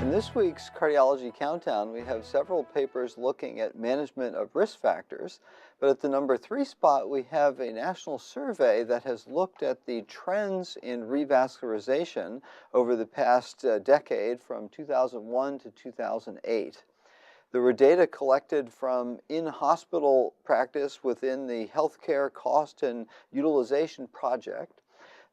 In this week's Cardiology Countdown, we have several papers looking at management of risk factors, but at the number 3 spot, we have a national survey that has looked at the trends in revascularization over the past decade from 2001 to 2008. There were data collected from in-hospital practice within the Healthcare Cost and Utilization Project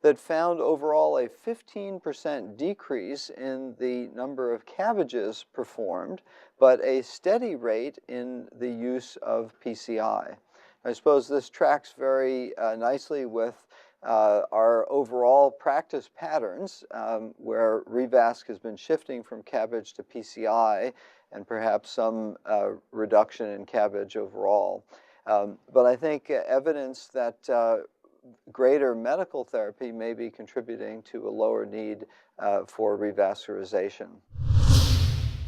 that found overall a 15% decrease in the number of CABGs performed, but a steady rate in the use of PCI. I suppose this tracks very nicely with our overall practice patterns, where Revasc has been shifting from CABG to PCI and perhaps some reduction in CABG overall. But I think evidence that greater medical therapy may be contributing to a lower need for revascularization.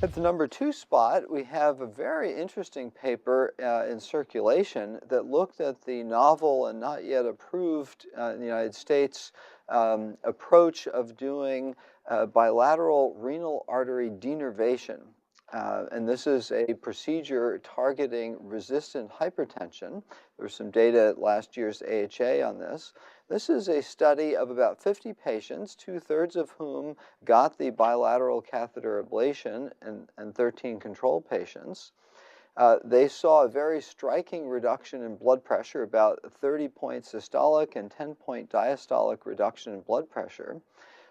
At the number 2 spot, we have a very interesting paper in Circulation that looked at the novel and not yet approved in the United States approach of doing bilateral renal artery denervation. And this is a procedure targeting resistant hypertension. There was some data at last year's AHA on this. This is a study of about 50 patients, 2/3 of whom got the bilateral catheter ablation and 13 control patients. They saw a very striking reduction in blood pressure, about 30-point systolic and 10-point diastolic reduction in blood pressure.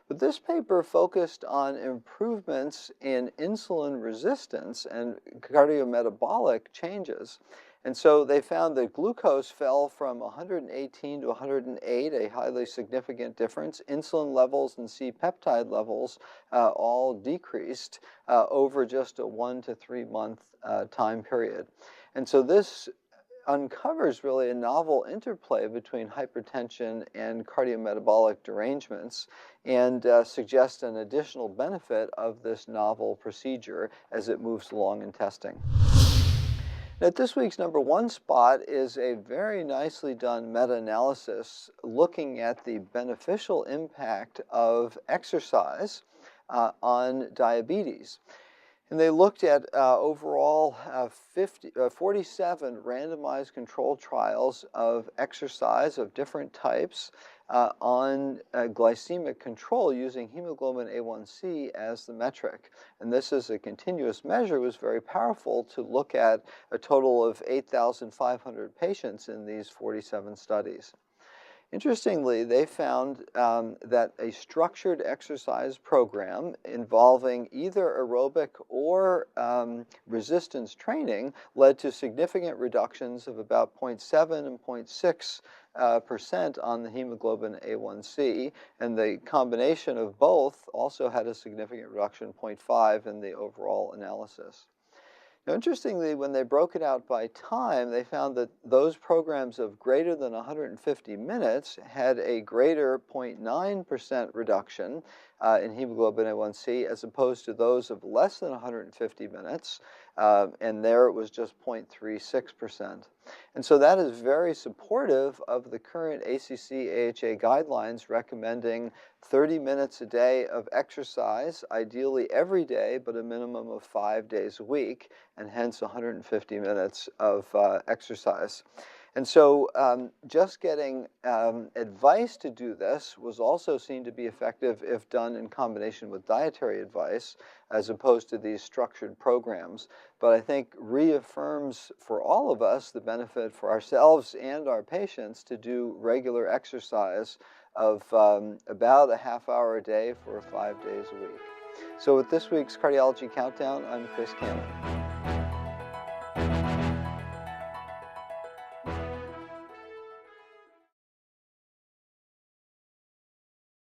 But this paper focused on improvements in insulin resistance and cardiometabolic changes. And so they found that glucose fell from 118 to 108, a highly significant difference. Insulin levels and C-peptide levels all decreased over just a 1 to 3 month time period. And so this uncovers really a novel interplay between hypertension and cardiometabolic derangements and suggests an additional benefit of this novel procedure as it moves along in testing. At this week's number 1 spot is a very nicely done meta-analysis looking at the beneficial impact of exercise on diabetes. And they looked at overall 47 randomized controlled trials of exercise of different types on glycemic control using hemoglobin A1C as the metric. And this is a continuous measure. It was very powerful to look at a total of 8,500 patients in these 47 studies. Interestingly, they found that a structured exercise program involving either aerobic or resistance training led to significant reductions of about 0.7 and 0.6% on the hemoglobin A1C, and the combination of both also had a significant reduction, 0.5, in the overall analysis. Now, interestingly, when they broke it out by time, they found that those programs of greater than 150 minutes had a greater 0.9% reduction in hemoglobin A1C as opposed to those of less than 150 minutes, and there it was just 0.36%. And so that is very supportive of the current ACC-AHA guidelines recommending 30 minutes a day of exercise, ideally every day, but a minimum of 5 days a week, and hence 150 minutes of exercise. And so just getting advice to do this was also seen to be effective if done in combination with dietary advice, as opposed to these structured programs. But I think reaffirms for all of us the benefit for ourselves and our patients to do regular exercise of about a half hour a day for 5 days a week. So with this week's Cardiology Countdown, I'm Chris Cannon.